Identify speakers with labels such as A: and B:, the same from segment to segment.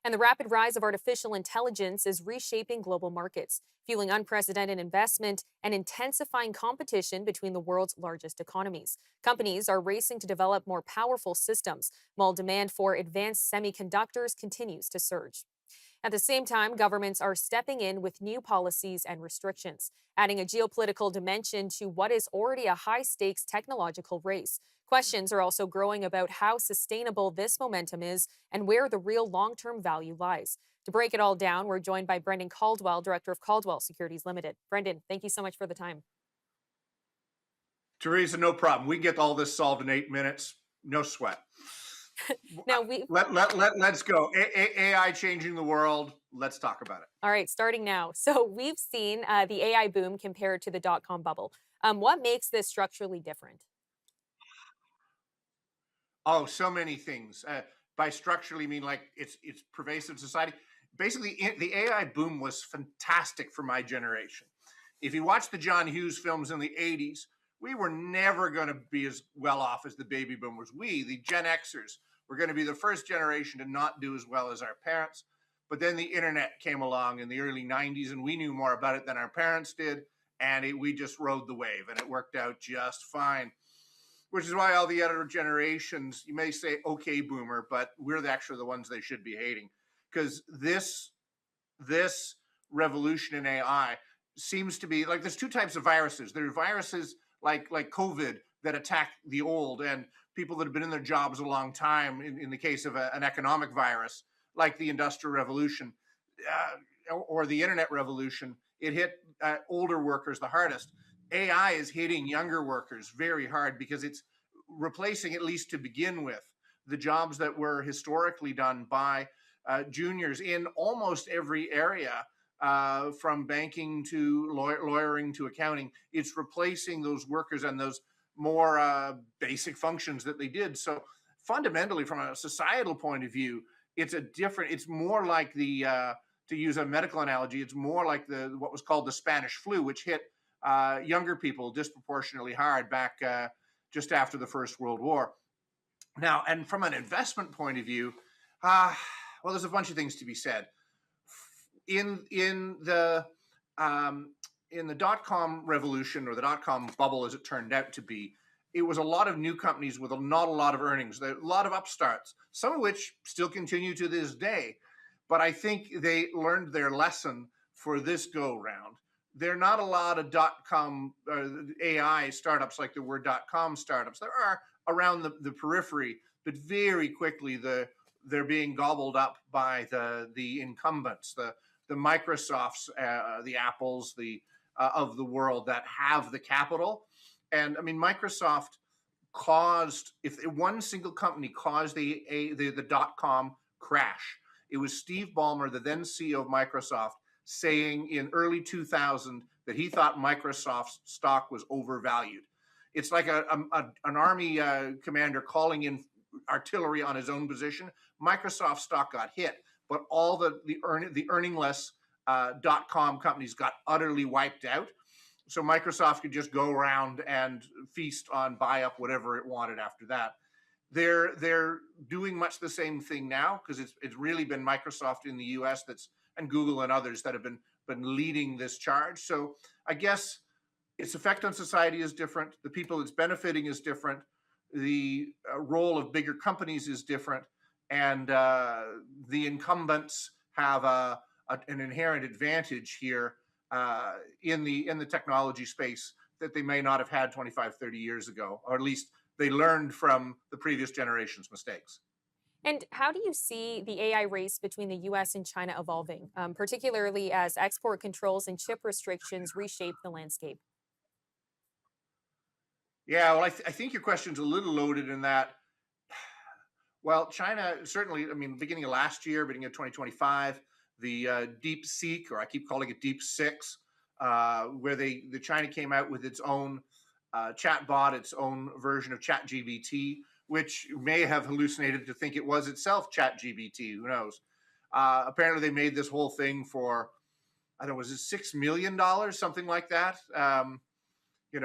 A: And the rapid rise of artificial intelligence is reshaping global markets, fueling unprecedented investment and intensifying competition between the world's largest economies. Companies are racing to develop more powerful systems, while demand for advanced semiconductors continues to surge. At the same time, governments are stepping in with new policies and restrictions, adding a geopolitical dimension to what is already a high stakes technological race. Questions are also growing about how sustainable this momentum is and where the real long term value lies. To break it all down, we're joined by Brendan Caldwell, director of Caldwell Securities Limited. Brendan, thank you so much for the time.
B: Theresa, no problem. We can get all this solved in 8 minutes. No sweat.
A: Now, we
B: Let's go. AI changing the world. Let's talk about it.
A: All right, starting now. So we've seen the AI boom compared to the dot-com bubble. What makes this structurally different?
B: Oh, so many things. By structurally, mean like it's pervasive society. Basically, the AI boom was fantastic for my generation. If you watch the John Hughes films in the 80s, we were never going to be as well off as the baby boomers. We, the Gen Xers, were going to be the first generation to not do as well as our parents. But then the internet came along in the early 90s, and we knew more about it than our parents did. And we just rode the wave, and it worked out just fine. Which is why all the other generations, you may say, okay, boomer, but we're actually the ones they should be hating. Because this revolution in AI seems to be like there's two types of viruses. There are viruses like COVID that attack the old and people that have been in their jobs a long time. In the case of an economic virus, like the Industrial Revolution or the Internet Revolution, it hit older workers the hardest. AI is hitting younger workers very hard because it's replacing, at least to begin with, the jobs that were historically done by juniors in almost every area, from banking to lawyering to accounting. It's replacing those workers and those more basic functions that they did. So fundamentally, from a societal point of view, it's more like to use a medical analogy, it's more like what was called the Spanish flu, which hit younger people disproportionately hard back just after the First World War. Now, and from an investment point of view, well, there's a bunch of things to be said. In the dot-com revolution, or the dot-com bubble as it turned out to be, it was a lot of new companies with not a lot of earnings, a lot of upstarts, some of which still continue to this day. But I think they learned their lesson for this go-round. There are not a lot of dot-com AI startups like there were dot-com startups. There are around the periphery, but very quickly they're being gobbled up by the incumbents, the Microsofts, the Apples, of the world that have the capital. And I mean, Microsoft caused, if one single company caused the dot-com crash, it was Steve Ballmer, the then CEO of Microsoft, saying in early 2000 that he thought Microsoft's stock was overvalued. It's like an army commander calling in artillery on his own position. Microsoft stock got hit, but all the earningless dot-com companies got utterly wiped out. So Microsoft could just go around and feast on buy up whatever it wanted after that. They're doing much the same thing now because it's really been Microsoft in the US and Google and others that have been leading this charge. So I guess its effect on society is different. The people it's benefiting is different. The role of bigger companies is different. And the incumbents have an inherent advantage here in the technology space that they may not have had 25, 30 years ago, or at least they learned from the previous generation's mistakes.
A: And how do you see the AI race between the US and China evolving, particularly as export controls and chip restrictions reshape the landscape?
B: Yeah, well, I think your question's a little loaded in that. Well, China certainly, I mean, beginning of last year, beginning of 2025, the Deep Seek, or I keep calling it Deep Six, where the China came out with its own chat bot, its own version of ChatGPT, which may have hallucinated to think it was itself ChatGPT. Who knows? Apparently, they made this whole thing for, I don't know, was it $6 million, something like that?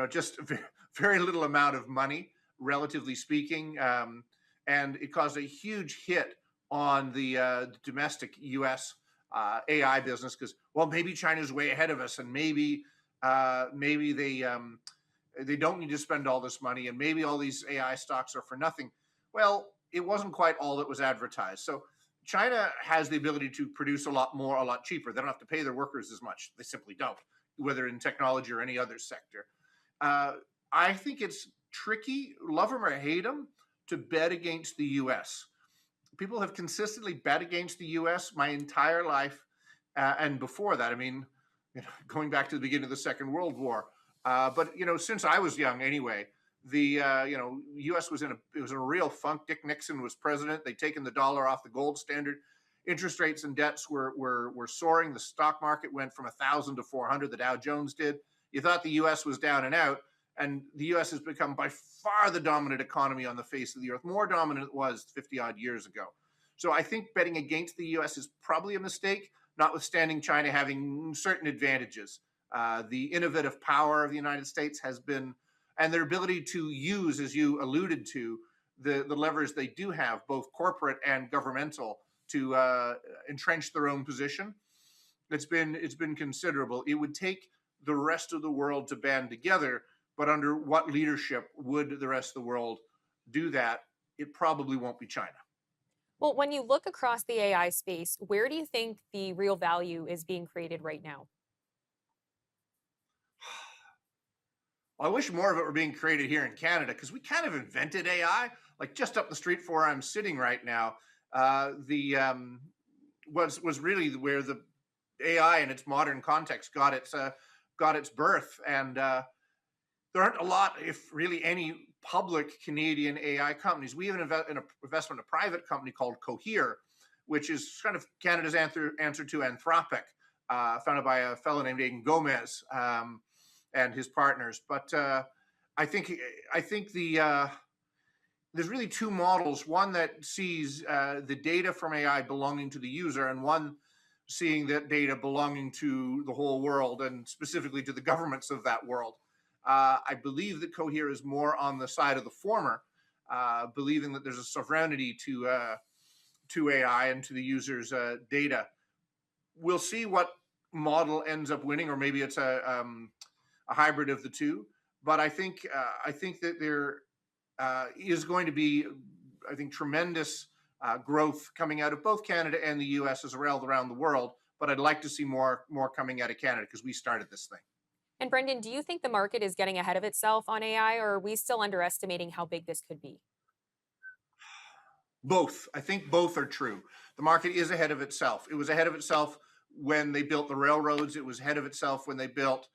B: Just a very little amount of money, relatively speaking, and it caused a huge hit on the domestic U.S. AI business because, well, maybe China's way ahead of us, and maybe they don't need to spend all this money, and maybe all these AI stocks are for nothing. Well, it wasn't quite all that was advertised. So China has the ability to produce a lot more, a lot cheaper. They don't have to pay their workers as much. They simply don't, whether in technology or any other sector. Uh, I think it's tricky, love them or hate them, to bet against the U.S. People have consistently bet against the U.S. my entire life, and before that, I mean, going back to the beginning of the Second World War. But since I was young, anyway, the U.S. was in a real funk. Dick Nixon was president. They'd taken the dollar off the gold standard. Interest rates and debts were soaring. The stock market went from 1,000 to 400. The Dow Jones did. You thought the U.S. was down and out, and the U.S. has become by far the dominant economy on the face of the earth, more dominant than it was 50 odd years ago. So I think betting against the U.S. is probably a mistake, notwithstanding China having certain advantages. The innovative power of the United States has been, and their ability to use, as you alluded to, the levers they do have, both corporate and governmental, to entrench their own position. It's been considerable. It would take the rest of the world to band together, but under what leadership would the rest of the world do that? It probably won't be China.
A: Well, when you look across the AI space, where do you think the real value is being created right now?
B: I wish more of it were being created here in Canada because we kind of invented AI, like just up the street from where I'm sitting right now. The was really where the AI in its modern context got its birth, and there aren't a lot, if really any, public Canadian AI companies. We have an investment in a private company called Cohere, which is kind of Canada's answer to Anthropic, founded by a fellow named Aidan Gomez and his partners. But I think there's really two models: one that sees the data from AI belonging to the user, and one seeing that data belonging to the whole world, and specifically to the governments of that world. I believe that Cohere is more on the side of the former, believing that there's a sovereignty to AI and to the user's data. We'll see what model ends up winning, or maybe it's a hybrid of the two. But I think that there is going to be, I think, tremendous growth coming out of both Canada and the U.S. as well around the world. But I'd like to see more coming out of Canada because we started this thing.
A: And Brendan, do you think the market is getting ahead of itself on AI, or are we still underestimating how big this could be?
B: Both. I think both are true. The market is ahead of itself. It was ahead of itself when they built the railroads. It was ahead of itself when they built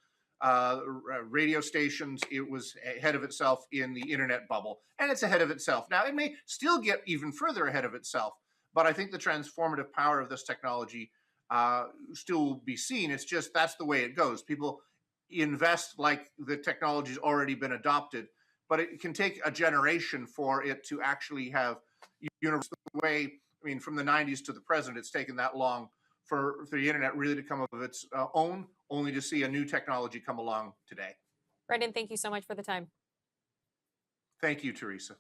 B: radio stations. It was ahead of itself in the internet bubble, and it's ahead of itself now. It may still get even further ahead of itself, but I think the transformative power of this technology still will be seen. It's just that's the way it goes. People invest like the technology's already been adopted, but it can take a generation for it to actually have universal way. I mean, from the 90s to the present, it's taken that long for the internet really to come of its own, only to see a new technology come along today.
A: Brendan, thank you so much for the time.
B: Thank you, Theresa.